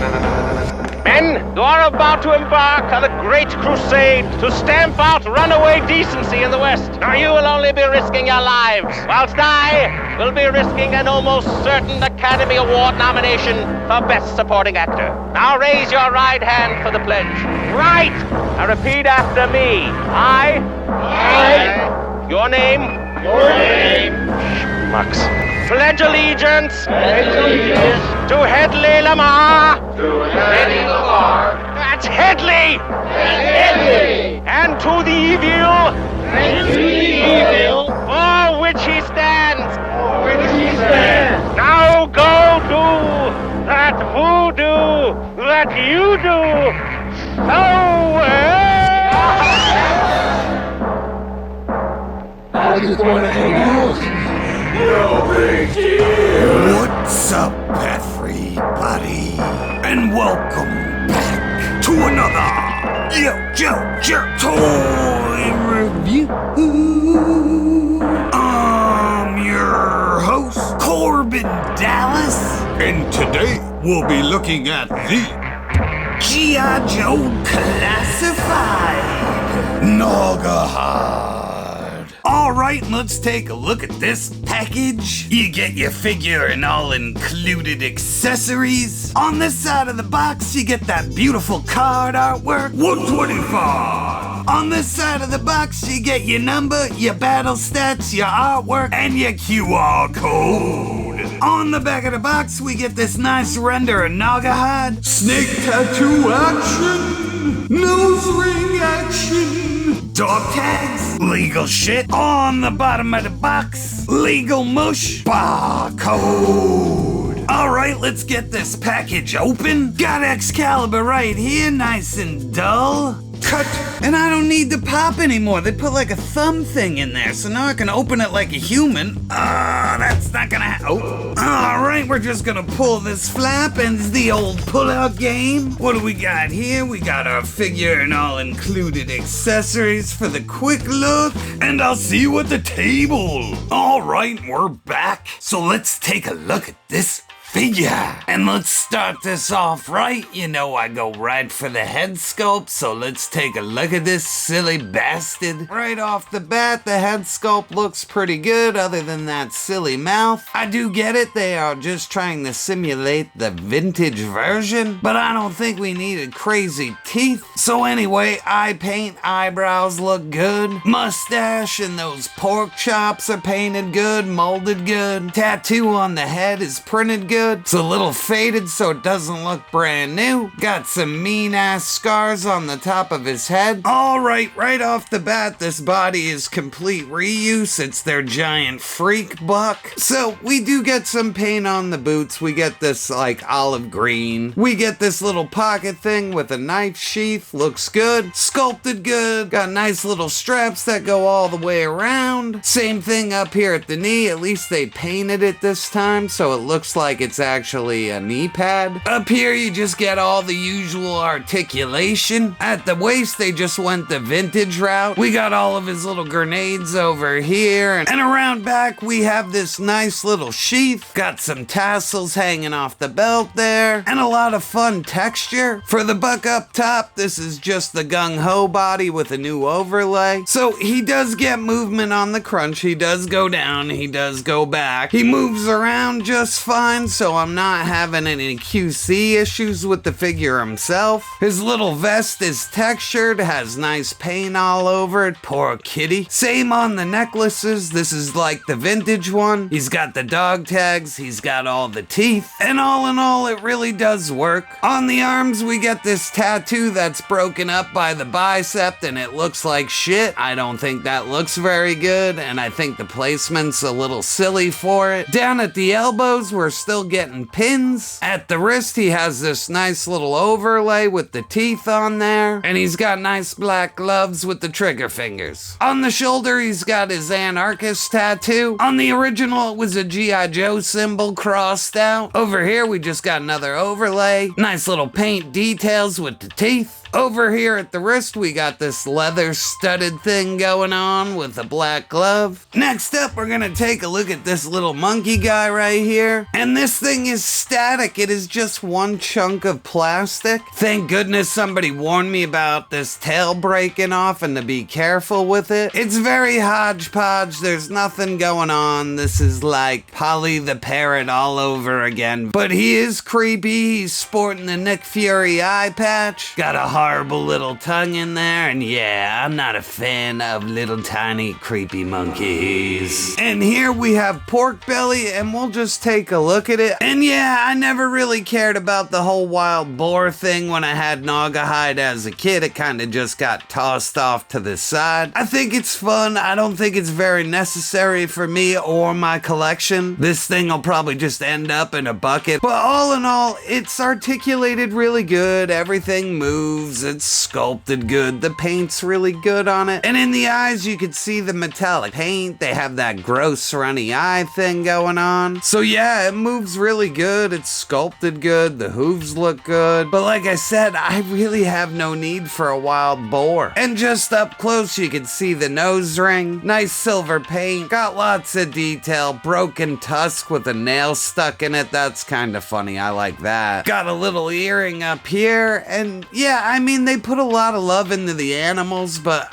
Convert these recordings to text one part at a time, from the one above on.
Men, you are about to embark on a great crusade to stamp out runaway decency in the West. Now you will only be risking your lives, whilst I will be risking an almost certain Academy Award nomination for Best Supporting Actor. Now raise your right hand for the pledge. Right! Now repeat after me. I. Your name. Schmucks. Pledge allegiance. To Headley Lamar. That's Headley. And to the evil. For which he stands. Now go do that voodoo that you do so well. I just want to hang out. No big deal. What's up, everybody? And welcome back to another YoJoeJerk toy review. I'm your host, Corbin Dallas, and today we'll be looking at the G.I. Joe Classified Gnawgawhyde. Alright, let's take a look at this package. You get your figure and all included accessories. On this side of the box, you get that beautiful card artwork. 125. On this side of the box, you get your number, your battle stats, your artwork, and your QR code. On the back of the box, we get this nice render of Gnawgawhyde. Snake tattoo action. Nose ring action. Dog tags. Legal shit. On the bottom of the box, legal mush. Barcode. Alright, let's get this package open. Got Excalibur right here, nice and dull. Cut. And I don't need to pop anymore. They put like a thumb thing in there, so now I can open it like a human. That's not gonna oh. Alright, we're just gonna pull this flap, and it's the old pull-out game. What do we got here? We got our figure and all included accessories for the quick look, and I'll see you at the table. Alright, we're back. So let's take a look at this figure. And let's start this off right. You know I go right for the head sculpt, so let's take a look at this silly bastard. Right off the bat, the head sculpt looks pretty good other than that silly mouth. I do get it, they are just trying to simulate the vintage version, but I don't think we needed crazy teeth. So anyway, eye paint, eyebrows look good. Mustache and those pork chops are painted good, molded good. Tattoo on the head is printed good. It's a little faded so it doesn't look brand new. Got some mean ass scars on the top of his head. Alright, right off the bat, this body is complete reuse. It's their giant freak buck. So we do get some paint on the boots. We get this like olive green. We get this little pocket thing with a knife sheath. Looks good. Sculpted good. Got nice little straps that go all the way around. Same thing up here at the knee. At least they painted it this time so it looks like it's actually a knee pad. Up here you just get all the usual articulation. At the waist they just went the vintage route. We got all of his little grenades over here, and around back we have this nice little sheath. Got some tassels hanging off the belt there, and a lot of fun texture. For the buck up top, this is just the gung-ho body with a new overlay. So he does get movement on the crunch. He does go down, he does go back. He moves around just fine, so I'm not having any QC issues with the figure himself. His little vest is textured, has nice paint all over it. Poor kitty. Same on the necklaces. This is like the vintage one. He's got the dog tags, he's got all the teeth, and all in all, it really does work. On the arms, we get this tattoo that's broken up by the bicep, and it looks like shit. I don't think that looks very good, and I think the placement's a little silly for it. Down at the elbows, we're still getting pins. At the wrist, he has this nice little overlay with the teeth on there, and he's got nice black gloves with the trigger fingers. On the shoulder, he's got his anarchist tattoo. On the original, it was a G.I. Joe symbol crossed out. Over here, we just got another overlay. Nice little paint details with the teeth. Over here at the wrist, we got this leather studded thing going on with a black glove. Next up, we're gonna take a look at this little monkey guy right here. And this thing is static. It is just one chunk of plastic. Thank goodness somebody warned me about this tail breaking off and to be careful with it. It's very hodgepodge. There's nothing going on. This is like Polly the Parrot all over again. But he is creepy. He's sporting the Nick Fury eye patch. Got a horrible little tongue in there. And yeah, I'm not a fan of little tiny creepy monkeys. And here we have Porkbelly, and we'll just take a look at it. And yeah, I never really cared about the whole wild boar thing when I had Gnawgahyde as a kid. It kind of just got tossed off to the side. I think it's fun. I don't think it's very necessary for me or my collection. This thing will probably just end up in a bucket. But all in all, it's articulated really good. Everything moves. It's sculpted good. The paint's really good on it. And in the eyes, you can see the metallic paint. They have that gross runny eye thing going on. So yeah, it moves really good. It's sculpted good. The hooves look good. But like I said, I really have no need for a wild boar. And just up close, you can see the nose ring. Nice silver paint. Got lots of detail. Broken tusk with a nail stuck in it. That's kind of funny. I like that. Got a little earring up here. And yeah, I mean, they put a lot of love into the animals, but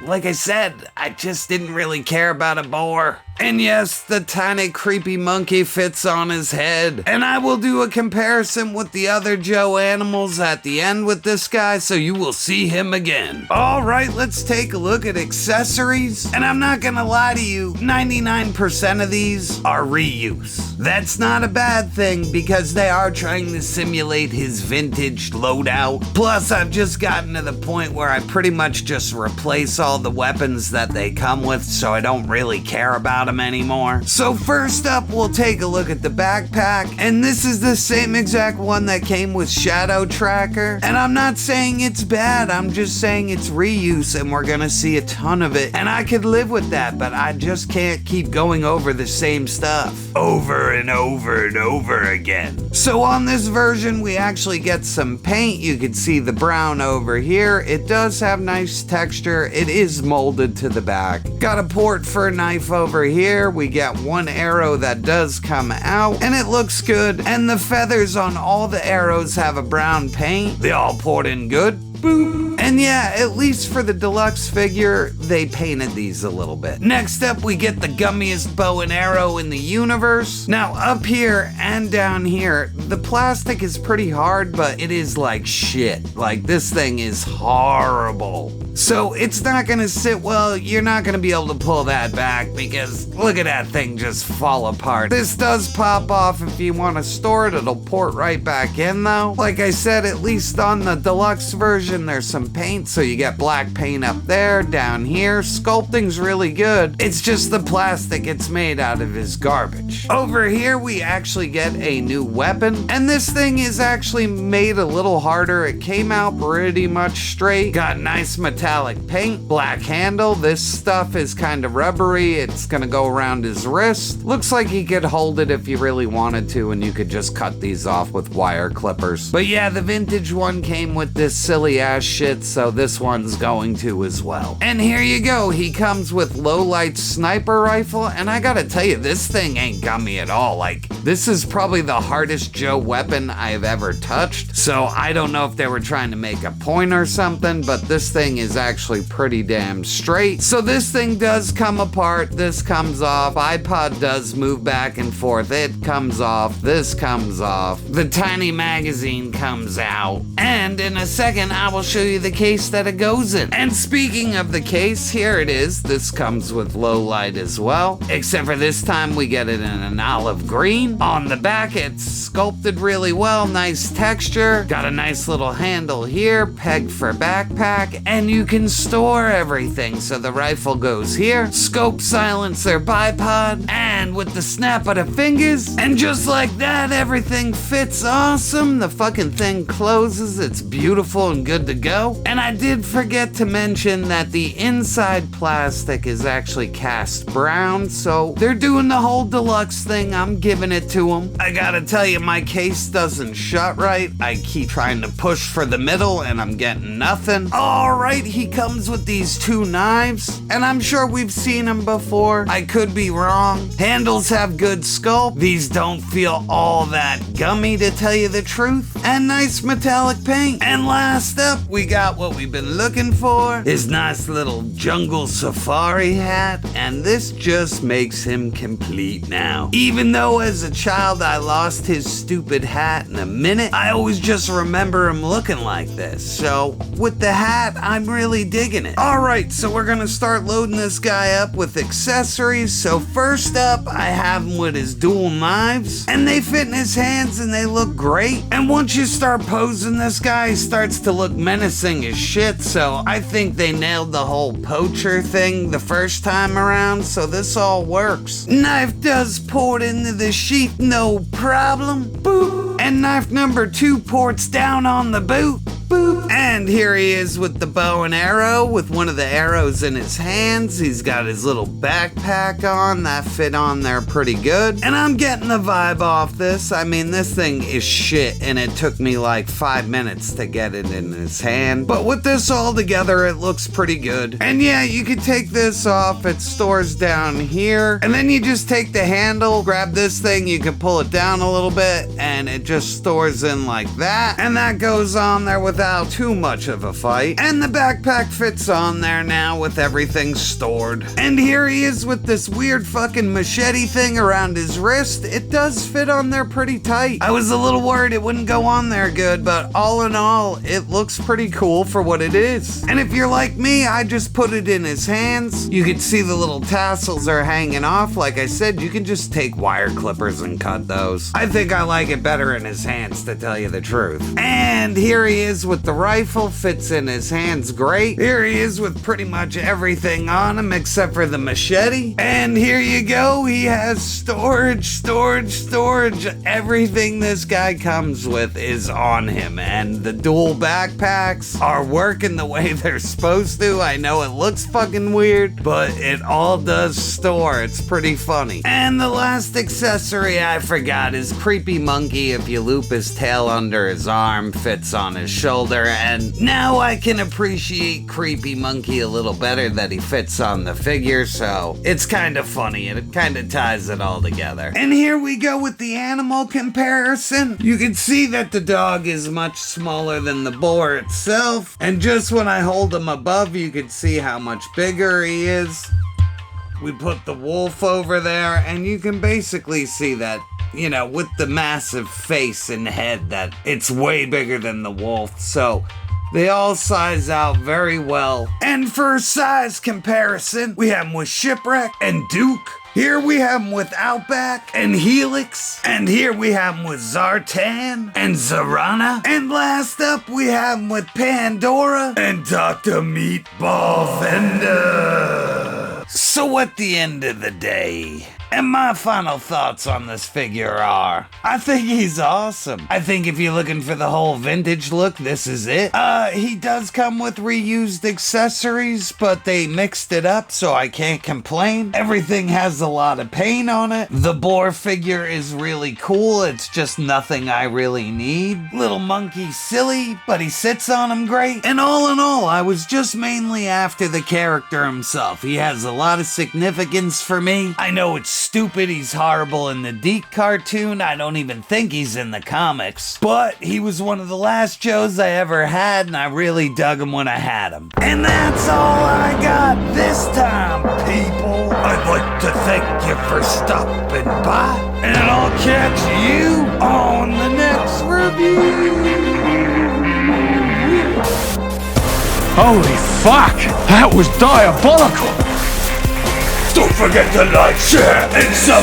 like I said, I just didn't really care about a boar. And yes, the tiny creepy monkey fits on his head. And I will do a comparison with the other Joe animals at the end with this guy, so you will see him again. Alright, let's take a look at accessories. And I'm not gonna lie to you, 99% of these are reuse. That's not a bad thing, because they are trying to simulate his vintage loadout. Plus, I've just gotten to the point where I pretty much just replace all the weapons that they come with, so I don't really care about them anymore. So first up, we'll take a look at the backpack, and this is the same exact one that came with Shadow Tracker. And I'm not saying it's bad, I'm just saying it's reuse, and we're gonna see a ton of it. And I could live with that, but I just can't keep going over the same stuff over and over and over again. So on this version, we actually get some paint. You can see the brown over here. It does have nice texture. It is molded to the back. Got a port for a knife over here. We get one arrow that does come out, and it looks good. And the feathers on all the arrows have a brown paint. They all poured in good. Boop. And yeah, at least for the deluxe figure, they painted these a little bit. Next up, we get the gummiest bow and arrow in the universe. Now, up here and down here, the plastic is pretty hard, but it is like shit. Like, this thing is horrible. So it's not gonna sit well. You're not gonna be able to pull that back, because look at that thing just fall apart. This does pop off. If you want to store it, it'll port right back in though. Like I said, at least on the deluxe version, there's some paint, so you get black paint up there, down here. Sculpting's really good. It's just the plastic it's made out of is garbage. Over here, we actually get a new weapon, and this thing is actually made a little harder. It came out pretty much straight. Got nice metallic paint, black handle. This stuff is kind of rubbery. It's gonna go around his wrist. Looks like he could hold it if you really wanted to, and you could just cut these off with wire clippers. But yeah, the vintage one came with this silly ass shit, so this one's going to as well. And here you go. He comes with low light sniper rifle, and I gotta tell you, this thing ain't gummy at all. Like, this is probably the hardest Joe weapon I've ever touched, so I don't know if they were trying to make a point or something, but this thing is actually pretty damn straight. So this thing does come apart. This comes off. iPod does move back and forth. It comes off. This comes off. The tiny magazine comes out. And in a second, I will show you the case that it goes in. And speaking of the case, here it is. This comes with low light as well, except for this time we get it in an olive green. On the back, it's sculpted really well. Nice texture. Got a nice little handle here, peg for backpack, and you can store everything. So the rifle goes here, scope silencer bipod, and with the snap of the fingers, and just like that, everything fits awesome. The fucking thing closes. It's beautiful and good to go. And I did forget to mention that the inside plastic is actually cast brown, so they're doing the whole deluxe thing. I'm giving it to them. I gotta tell you, my case doesn't shut right. I keep trying to push for the middle and I'm getting nothing. Alright, he comes with these 2 knives, and I'm sure we've seen them before. I could be wrong. Handles have good sculpt. These don't feel all that gummy, to tell you the truth. And nice metallic paint. And last up, we got what we've been looking for. His nice little jungle safari hat. And this just makes him complete now. Even though as a child I lost his stupid hat in a minute, I always just remember him looking like this. So with the hat, I'm really digging it. Alright, so we're gonna start loading this guy up with accessories. So first up, I have him with his dual knives, and they fit in his hands and they look great. And once you start posing this guy, he starts to look menacing as shit. So I think they nailed the whole poacher thing the first time around, so this all works. Knife does port into the sheath, no problem. Boop. And knife number 2 ports down on the boot. Boop. And here he is with the bow and arrow, with one of the arrows in his hands. He's got his little backpack on, that fit on there pretty good. And I'm getting the vibe off this. I mean, this thing is shit, and it took me like 5 minutes to get it in his hand. But with this all together, it looks pretty good. And yeah, you can take this off. It stores down here. And then you just take the handle, grab this thing, you can pull it down a little bit, and it just stores in like that. And that goes on there without too much of a fight. And the backpack fits on there now with everything stored. And here he is with this weird fucking machete thing around his wrist. It does fit on there pretty tight. I was a little worried it wouldn't go on there good, but all in all, it looks pretty cool for what it is. And if you're like me, I just put it in his hands. You can see the little tassels are hanging off. Like I said, you can just take wire clippers and cut those. I think I like it better in his hands, to tell you the truth. And here he is with the rifle, fits in his hands great. Here he is with pretty much everything on him except for the machete. And here you go, he has storage. Everything this guy comes with is on him, and the dual backpacks are working the way they're supposed to. I know it looks fucking weird, but it all does store. It's pretty funny. And the last accessory I forgot is Creepy Monkey. If you loop his tail under his arm, fits on his shoulder. And now I can appreciate Creepy Monkey a little better, that he fits on the figure, so it's kind of funny and it kind of ties it all together. And here we go with the animal comparison. You can see that the dog is much smaller than the boar itself, and just when I hold him above, you can see how much bigger he is. We put the wolf over there, and you can basically see that, you know, with the massive face and head, that it's way bigger than the wolf, so they all size out very well. And for size comparison, we have him with Shipwreck and Duke. Here we have him with Outback and Helix. And here we have him with Zartan and Zarana. And last up, we have him with Pandora and Dr. Meatball Fender. So at the end of the day, and my final thoughts on this figure are, I think he's awesome. I think if you're looking for the whole vintage look, this is it. He does come with reused accessories, but they mixed it up, so I can't complain. Everything has a lot of paint on it. The boar figure is really cool. It's just nothing I really need. Little monkey silly, but he sits on him great. And all in all, I was just mainly after the character himself. He has a lot of significance for me. I know it's stupid, he's horrible in the Deke cartoon. I don't even think he's in the comics. But he was one of the last Joes I ever had, and I really dug him when I had him. And that's all I got this time, people. I'd like to thank you for stopping by, and I'll catch you on the next review. Holy fuck! That was diabolical! Don't forget to like, share, and subscribe!